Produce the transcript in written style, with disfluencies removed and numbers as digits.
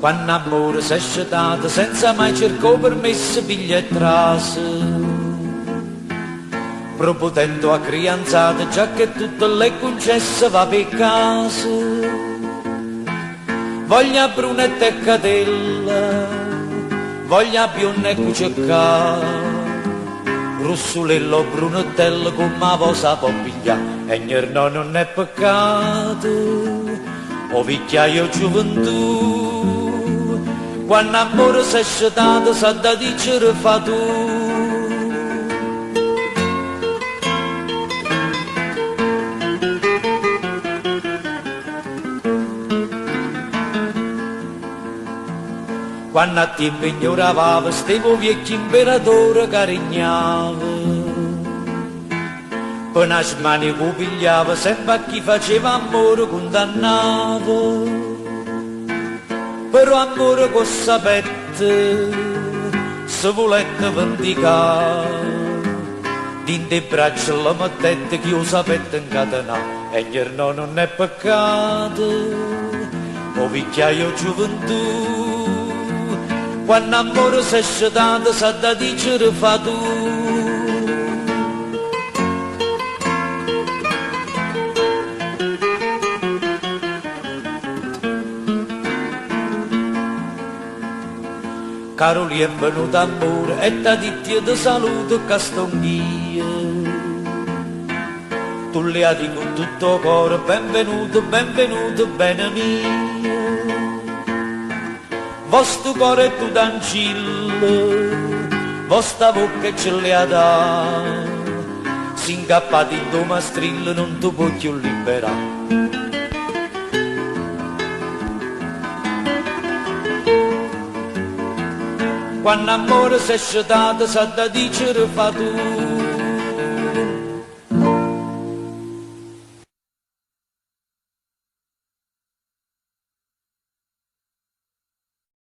Quando amore si è scetato senza mai cercare permesso piglia e trase, propotendo a crianzate già che tutto le concesse va per casa. Voglia brunetta e catella, voglia bionda e cucecca, russulello brunettello come la posa può pigliare, e no non è peccato, o vecchiaio gioventù, quando amore si è scetato sa da dicere fa tu. Quando a tempo ignoravamo, stevo vecchio imperatore carignava. Per una smani che pigliava, sempre a chi faceva amore condannava. Però amore con sapette, se volette vendicare, dinte i braccia la mettette che io sapette incatenare. E no non è peccato, o vecchiaio gioventù, quando amore si è scetato sa da dicere fa tu. Caroli è venuto amore e t'ha detto di saluto castonghia. Tu le ha detto con tutto cuore benvenuto, benvenuto, bene mio. Vostro cuore è tutto ancillo, vostra bocca ce le ha da, si incappati in tuo mastrillo non ti puoi più liberare. Quando amore si è scetato sa da dicere fa tu.